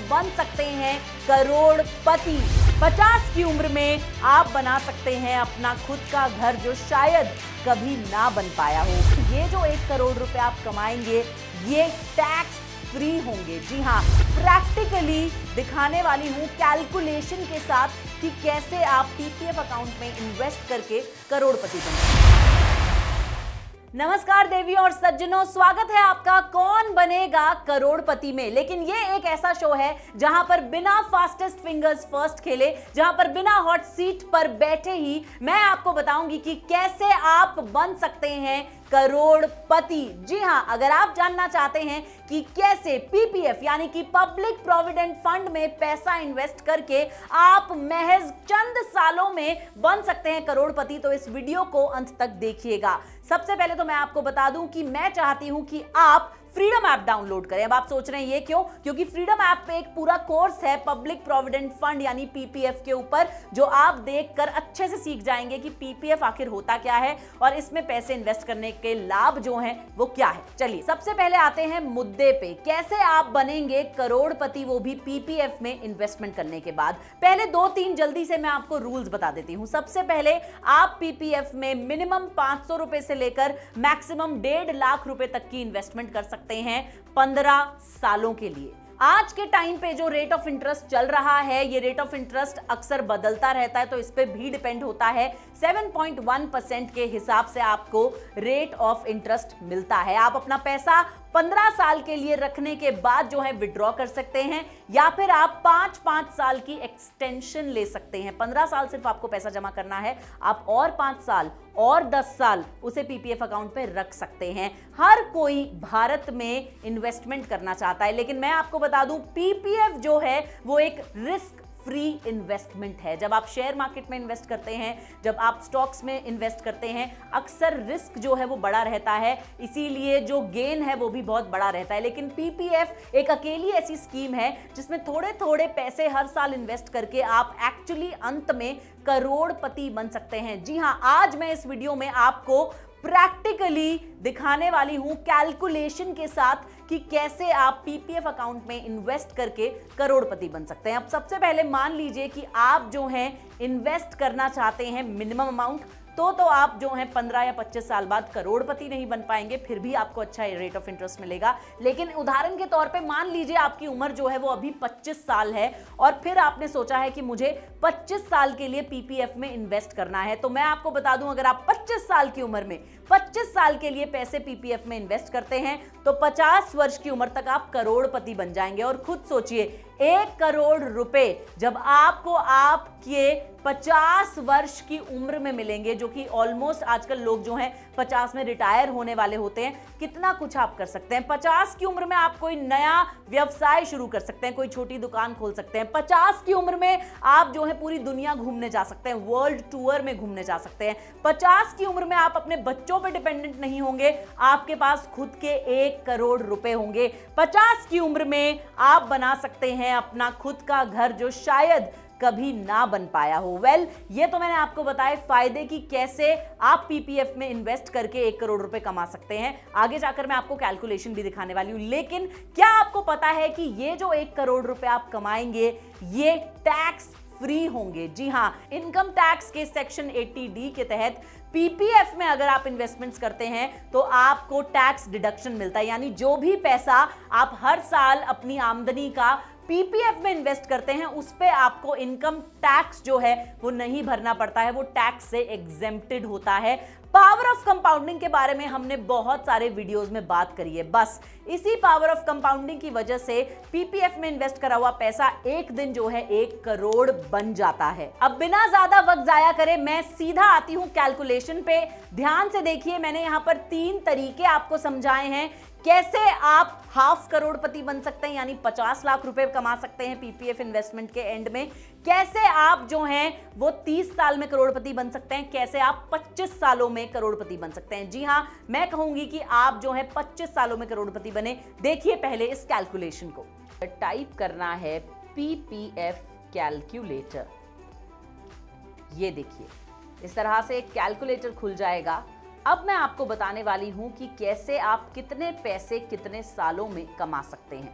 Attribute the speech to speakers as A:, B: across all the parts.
A: बन सकते हैं करोड़पति। 50 की उम्र में आप बना सकते हैं अपना खुद का घर जो शायद कभी ना बन पाया हो। ये जो 1 करोड़ रुपए आप कमाएंगे ये टैक्स फ्री होंगे। जी हाँ, प्रैक्टिकली दिखाने वाली हूँ कैलकुलेशन के साथ कि कैसे आप पीपीएफ अकाउंट में इन्वेस्ट करके करोड़पति बनेंगे। नमस्कार देवी और सज्जनों, स्वागत है आपका कौन बनेगा करोड़पति में। लेकिन ये एक ऐसा शो है जहां पर बिना फास्टेस्ट फिंगर्स फर्स्ट खेले, जहां पर बिना हॉट सीट पर बैठे ही मैं आपको बताऊंगी कि कैसे आप बन सकते हैं करोड़पति। जी हां, अगर आप जानना चाहते हैं कि कैसे पीपीएफ यानी कि पब्लिक प्रोविडेंट फंड में पैसा इन्वेस्ट करके आप महज चंद सालों में बन सकते हैं करोड़पति, तो इस वीडियो को अंत तक देखिएगा। सबसे पहले तो मैं आपको बता दूं कि मैं चाहती हूं कि आप फ्रीडम ऐप डाउनलोड करें। अब आप सोच रहे हैं ये क्यों? क्योंकि फ्रीडम ऐप पे एक पूरा कोर्स है पब्लिक प्रोविडेंट फंड यानी पीपीएफ के ऊपर, जो आप देखकर अच्छे से सीख जाएंगे कि पीपीएफ आखिर होता क्या है और इसमें पैसे इन्वेस्ट करने के लाभ जो हैं वो क्या है। चलिए सबसे पहले आते हैं मुद्दे पे, कैसे आप बनेंगे करोड़पति, वो भी पीपीएफ में इन्वेस्टमेंट करने के बाद। पहले 2-3 जल्दी से मैं आपको रूल्स बता देती हूं। सबसे पहले आप पीपीएफ में मिनिमम 500 रुपए से लेकर मैक्सिमम 1.5 लाख रुपए तक की इन्वेस्टमेंट कर सकते हैं 15 सालों के लिए। आज के टाइम पे जो रेट ऑफ इंटरेस्ट चल रहा है, ये रेट ऑफ इंटरेस्ट अक्सर बदलता रहता है, तो इस पे भी डिपेंड होता है। 7.1% के हिसाब से आपको रेट ऑफ इंटरेस्ट मिलता है। आप अपना पैसा 15 साल के लिए रखने के बाद जो है विड्रॉ कर सकते हैं, या फिर आप 5-5 साल की एक्सटेंशन ले सकते हैं। 15 साल सिर्फ आपको पैसा जमा करना है, आप और 5 साल और 10 साल उसे पीपीएफ अकाउंट में रख सकते हैं। हर कोई भारत में इन्वेस्टमेंट करना चाहता है, लेकिन मैं आपको बता दूं पीपीएफ जो है वो एक रिस्क फ्री इन्वेस्टमेंट है। जब आप शेयर मार्केट में इन्वेस्ट करते हैं, जब आप स्टॉक्स में इन्वेस्ट करते हैं, अक्सर रिस्क जो है वो बड़ा रहता है, इसीलिए जो गेन है वो भी बहुत बड़ा रहता है। लेकिन पीपीएफ एक अकेली ऐसी स्कीम है जिसमें थोड़े थोड़े पैसे हर साल इन्वेस्ट करके आप एक्चुअली अंत में करोड़पति बन सकते हैं। जी हां, आज मैं इस वीडियो में आपको प्रैक्टिकली दिखाने वाली हूं कैलकुलेशन के साथ कि कैसे आप पीपीएफ अकाउंट में इन्वेस्ट करके करोड़पति बन सकते हैं। अब सबसे पहले मान लीजिए कि आप जो हैं इन्वेस्ट करना चाहते हैं मिनिमम अमाउंट, तो आप जो हैं 15 या 25 साल बाद करोड़पति नहीं बन पाएंगे, फिर भी आपको अच्छा रेट ऑफ इंटरेस्ट मिलेगा। लेकिन उदाहरण के तौर पे मान लीजिए आपकी उम्र जो है वो अभी 25 साल है और फिर आपने सोचा है कि मुझे 25 साल के लिए पीपीएफ में इन्वेस्ट करना है। तो मैं आपको बता दूं, अगर आप 25 साल की उम्र में 25 साल के लिए पैसे पीपीएफ में इन्वेस्ट करते हैं तो 50 वर्ष की उम्र तक आप करोड़पति बन जाएंगे। और खुद सोचिए, 1 करोड़ रुपए जब आपको आपके 50 वर्ष की उम्र में मिलेंगे, जो कि ऑलमोस्ट आजकल लोग जो हैं 50 में रिटायर होने वाले होते हैं, कितना कुछ आप कर सकते हैं। 50 की उम्र में आप कोई नया व्यवसाय शुरू कर सकते हैं, कोई छोटी दुकान खोल सकते हैं। 50 की उम्र में आप जो है पूरी दुनिया घूमने जा सकते हैं, वर्ल्ड टूर में घूमने जा सकते हैं। 50 की उम्र में आप अपने बच्चों पर डिपेंडेंट नहीं होंगे, आपके पास खुद के 1 करोड़ रुपए होंगे। 50 की उम्र में आप बना सकते हैं अपना खुद का घर जो शायद कभी ना बन पाया हो। ये तो मैंने आपको बताए फायदे कि कैसे आप पीपीएफ में इन्वेस्ट करके 1 करोड़ रुपए कमा सकते हैं। आगे जाकर मैं आपको कैलकुलेशन भी दिखाने वाली हूं। लेकिन क्या आपको पता है कि ये जो 1 करोड़ रुपए आप कमाएंगे ये टैक्स फ्री होंगे? जी हां, इनकम टैक्स के सेक्शन 80D के तहत पीपीएफ में अगर आप इन्वेस्टमेंट्स करते हैं तो आपको टैक्स डिडक्शन मिलता है, यानी जो भी पैसा आप हर साल अपनी आमदनी का पीपीएफ में इन्वेस्ट करते हैं उस पे आपको इनकम टैक्स जो है वो नहीं भरना पड़ता है, वो टैक्स से एग्जेम्प्टेड होता है। पावर ऑफ कंपाउंडिंग के बारे में हमने बहुत सारे वीडियोस में बात करी है। बस इसी पावर ऑफ कंपाउंडिंग की वजह से पीपीएफ में इन्वेस्ट करा हुआ पैसा एक दिन जो है 1 करोड़ बन जाता है। अब बिना ज्यादा वक्त जाया करे मैं सीधा आती हूं कैलकुलेशन पे। ध्यान से देखिए, मैंने यहां पर 3 तरीके आपको समझाए हैं कैसे आप हाफ करोड़पति बन सकते हैं, यानी 50 लाख रुपए कमा सकते हैं पीपीएफ इन्वेस्टमेंट के एंड में। कैसे आप जो हैं वो 30 साल में करोड़पति बन सकते हैं, कैसे आप 25 सालों में करोड़पति बन सकते हैं। जी हां, मैं कहूंगी कि आप जो है 25 सालों में करोड़पति बने। देखिए पहले इस कैलकुलेशन को। टाइप करना है पीपीएफ कैलकुलेटर। ये देखिए, इस तरह से एक कैलकुलेटर खुल जाएगा। अब मैं आपको बताने वाली हूं कि कैसे आप कितने पैसे कितने सालों में कमा सकते हैं।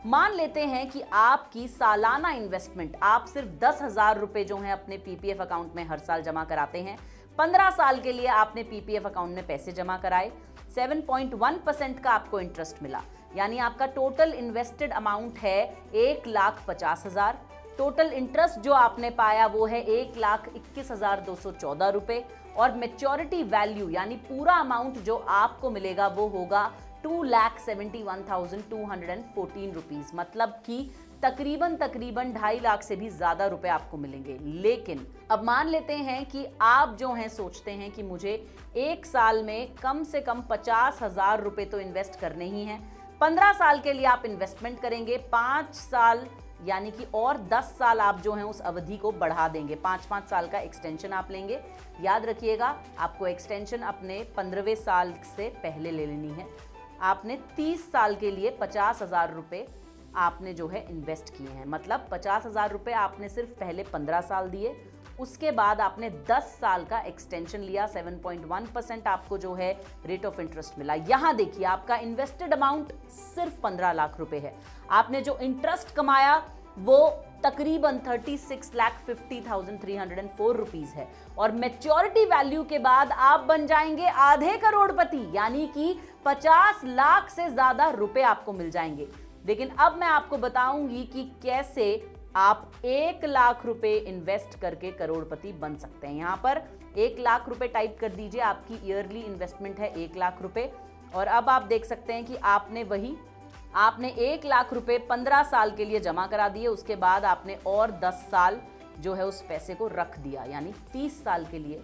A: मान लेते हैं कि आपकी सालाना इन्वेस्टमेंट, आप सिर्फ 10,000 रुपए जो है अपने पीपीएफ अकाउंट में हर साल जमा कराते हैं। 15 साल के लिए आपने पीपीएफ अकाउंट में पैसे जमा कराए, 7.1% का आपको इंटरेस्ट मिला, यानी आपका टोटल इन्वेस्टेड अमाउंट है 1,50,000। टोटल इंटरेस्ट जो आपने पाया वो है 1,21,214 रुपए, और मेच्योरिटी वैल्यू यानी पूरा अमाउंट जो आपको मिलेगा वो होगा 2,71,214 रुपीज, मतलब कि तकरीबन 2.5 लाख से भी ज्यादा रुपए आपको मिलेंगे। लेकिन अब मान लेते हैं कि आप जो हैं सोचते हैं कि मुझे एक साल में कम से कम 50,000 रुपए तो इन्वेस्ट करने ही हैं। 15 साल के लिए आप इन्वेस्टमेंट करेंगे, 5 साल यानी कि और 10 साल आप जो हैं उस अवधि को बढ़ा देंगे, 5-5 साल का एक्सटेंशन आप लेंगे। याद रखिएगा, आपको एक्सटेंशन अपने 15वें साल से पहले ले लेनी है। आपने 30 साल के लिए 50,000 रुपए आपने जो है इन्वेस्ट किए हैं, मतलब 50,000 रुपए आपने सिर्फ पहले 15 साल दिए, उसके बाद आपने 10 साल का एक्सटेंशन लिया, 7.1% आपको जो है रेट ऑफ इंटरेस्ट मिला। यहां देखिए आपका इन्वेस्टेड अमाउंट सिर्फ 15 लाख रुपए है, आपने जो इंटरेस्ट कमाया वो तकरीबन 36,50,304 रुपीज है, और मैच्योरिटी वैल्यू के बाद आप बन जाएंगे आधे करोड़पति, यानी कि 50 लाख से ज्यादा रुपए आपको मिल जाएंगे। लेकिन अब मैं आपको बताऊंगी कि कैसे आप 1 लाख रुपए इन्वेस्ट करके करोड़पति बन सकते हैं। यहां पर 1 लाख रुपए टाइप कर दीजिए, आपकी ईयरली इन्वेस्टमेंट है 1 लाख रुपए, और अब आप देख सकते हैं कि आपने 1 लाख रुपए 15 साल के लिए जमा करा दिए, उसके बाद आपने और 10 साल जो है उस पैसे को रख दिया, यानी 30 साल के लिए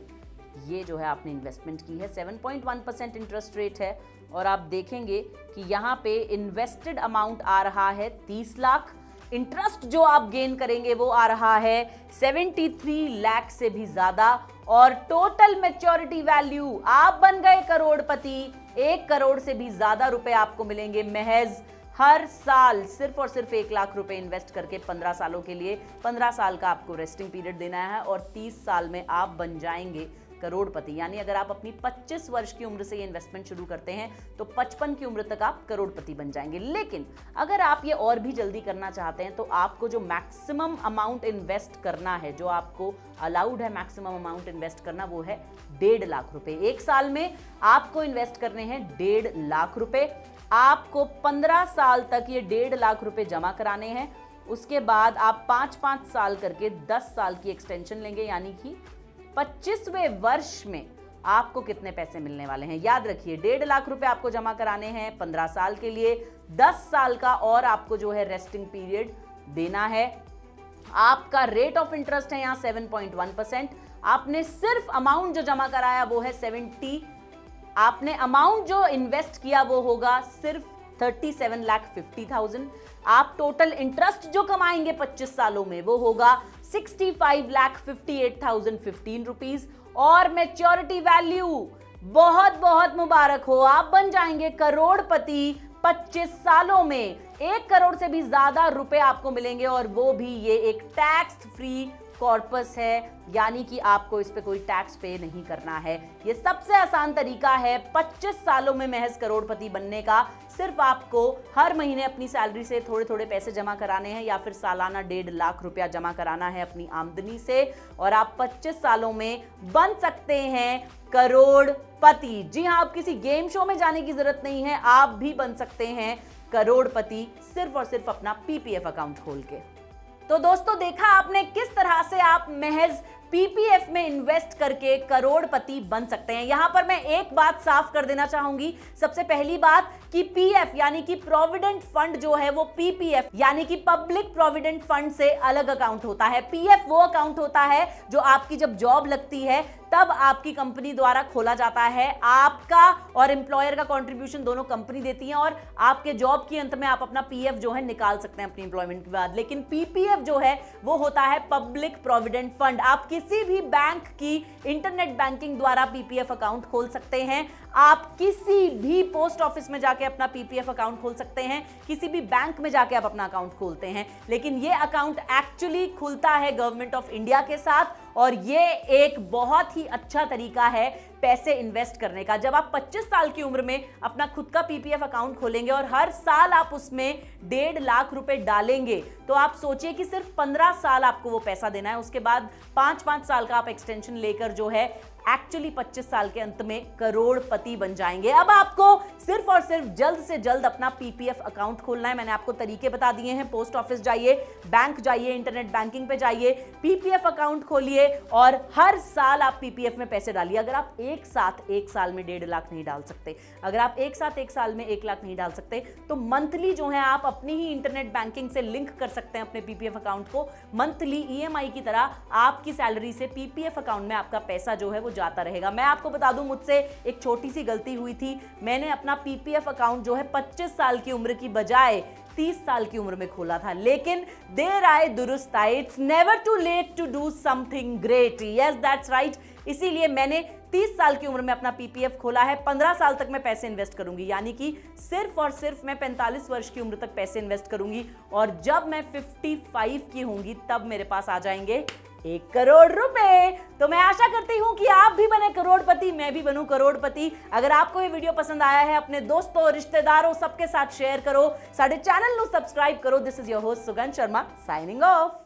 A: ये जो है आपने इन्वेस्टमेंट की है। 7.1% इंटरेस्ट रेट है, और आप देखेंगे कि यहाँ पे इन्वेस्टेड अमाउंट आ रहा है 30 लाख, इंटरेस्ट जो आप गेन करेंगे वो आ रहा है 73 लाख से भी ज्यादा, और टोटल मैच्योरिटी वैल्यू आप बन गए करोड़पति। 1 करोड़ से भी ज्यादा रुपए आपको मिलेंगे महज हर साल, सिर्फ और सिर्फ 1 लाख रुपए इन्वेस्ट करके 15 सालों के लिए। 15 साल का आपको रेस्टिंग पीरियड देना है, और 30 साल में आप बन जाएंगे करोड़पति। यानी अगर आप अपनी 25 वर्ष की उम्र से ये इन्वेस्टमेंट शुरू करते हैं तो 55 की उम्र तक आप करोड़पति बन जाएंगे। लेकिन अगर आप ये और भी जल्दी करना चाहते हैं तो आपको जो मैक्सिमम अमाउंट इन्वेस्ट करना है, जो आपको अलाउड है मैक्सिमम अमाउंट इन्वेस्ट करना, वो है 1.5 लाख रुपए। एक साल में आपको इन्वेस्ट करने हैं 1.5 लाख रुपए। आपको 15 साल तक ये 1.5 लाख रुपए जमा कराने हैं, उसके बाद आप 5-5 साल करके 10 साल की एक्सटेंशन लेंगे, यानी कि 25वें वर्ष में आपको कितने पैसे मिलने वाले हैं। याद रखिए 1.5 लाख रुपए आपको जमा कराने हैं 15 साल के लिए, 10 साल का और आपको जो है रेस्टिंग पीरियड देना है। आपका रेट ऑफ इंटरेस्ट है यहां 7.1%। आपने सिर्फ अमाउंट जो जमा कराया वो है 70, आपने अमाउंट जो इन्वेस्ट किया वो होगा सिर्फ 37,50,000। आप टोटल इंटरेस्ट जो कमाएंगे 25 सालों में वो होगा 65,58,015 रुपीज, और मैच्योरिटी वैल्यू बहुत बहुत मुबारक हो, आप बन जाएंगे करोड़पति 25 सालों में। 1 करोड़ से भी ज्यादा रुपए आपको मिलेंगे, और वो भी ये एक टैक्स फ्री कॉर्पस है, यानी कि आपको इस पे कोई टैक्स पे नहीं करना है। ये सबसे आसान तरीका है 25 सालों में महज करोड़पति बनने का। सिर्फ आपको हर महीने अपनी सैलरी से थोड़े थोड़े पैसे जमा कराने हैं, या फिर सालाना 1.5 लाख रुपया जमा कराना है अपनी आमदनी से, और आप 25 सालों में बन सकते हैं करोड़पति। जी हाँ, आप किसी गेम शो में जाने की जरूरत नहीं है, आप भी बन सकते हैं करोड़पति सिर्फ और सिर्फ अपना पीपीएफ अकाउंट खोल के। तो दोस्तों, देखा आपने किस तरह से आप महज पीपीएफ में इन्वेस्ट करके करोड़पति बन सकते हैं। यहां पर मैं एक बात साफ कर देना चाहूंगी। सबसे पहली बात कि पीएफ यानी कि प्रोविडेंट फंड जो है वो पीपीएफ यानी कि पब्लिक प्रोविडेंट फंड से अलग अकाउंट होता है। पीएफ वो अकाउंट होता है जो आपकी जब जॉब लगती है तब आपकी कंपनी द्वारा खोला जाता है। आपका और एम्प्लॉयर का कंट्रीब्यूशन दोनों कंपनी देती है, और आपके जॉब के अंत में आप अपना पीएफ जो है निकाल सकते हैं अपनी एम्प्लॉयमेंट के बाद। लेकिन पीपीएफ जो है वो होता है पब्लिक प्रोविडेंट फंड। आप किसी भी बैंक की इंटरनेट बैंकिंग द्वारा पीपीएफ अकाउंट खोल सकते हैं। आप किसी भी पोस्ट ऑफिस में जाके अपना पीपीएफ अकाउंट खोल सकते हैं, किसी भी बैंक में जाके आप अपना अकाउंट खोलते हैं, लेकिन ये अकाउंट एक्चुअली खुलता है गवर्नमेंट ऑफ इंडिया के साथ और ये एक बहुत ही अच्छा तरीका है पैसे इन्वेस्ट करने का। जब आप 25 साल की उम्र में अपना खुद का पीपीएफ अकाउंट खोलेंगे और हर साल आप उसमें 1.5 लाख रुपए डालेंगे, तो आप सोचिए कि सिर्फ 15 साल आपको वो पैसा देना है। उसके बाद 5-5 साल का आप एक्सटेंशन लेकर जो है एक्चुअली 25 साल के अंत में करोड़पति बन जाएंगे। अब आपको सिर्फ और सिर्फ जल्द से जल्द अपना पीपीएफ अकाउंट खोलना है। मैंने आपको तरीके बता दिए हैं। पोस्ट ऑफिस जाइए, बैंक जाइए, इंटरनेट बैंकिंग पे जाइए, पीपीएफ अकाउंट खोलिए और हर साल आप पीपीएफ में पैसे डालिए। अगर आप एक साल में 1.5 लाख नहीं डाल सकते, अगर आप एक साल में 1 लाख नहीं डाल सकते, तो मंथली जो है आप अपनी ही इंटरनेट बैंकिंग से लिंक कर सकते हैं अपने पीपीएफ अकाउंट को। मंथली ईएमआई की तरह आपकी सैलरी से पीपीएफ अकाउंट में आपका पैसा जो है वो जाता रहेगा। मैं आपको बता दूं, मुझसे एक छोटी सी गलती हुई थी। मैंने अपना पीपीएफ अकाउंट जो है 25 साल की उम्र की बजाय 30 साल की उम्र में खोला था, लेकिन देर आए दुरुस्त आए। It's never too late to do something great. Yes, that's right. इसीलिए मैंने 30 साल की उम्र में अपना पीपीएफ खोला है। 15 साल तक मैं पैसे इन्वेस्ट करूंगी, यानी कि सिर्फ और सिर्फ मैं 45 वर्ष की उम्र तक पैसे इन्वेस्ट करूंगी और जब मैं 55 की होंगी तब मेरे पास आ जाएंगे 1 करोड़ रुपए। तो मैं आशा करती हूं कि आप भी बने करोड़पति, मैं भी बनूं करोड़पति। अगर आपको ये वीडियो पसंद आया है, अपने दोस्तों, रिश्तेदारों सबके साथ शेयर करो, साडे चैनल ਨੂੰ सब्सक्राइब करो। दिस इज योर होस्ट सुगंध शर्मा साइनिंग ऑफ।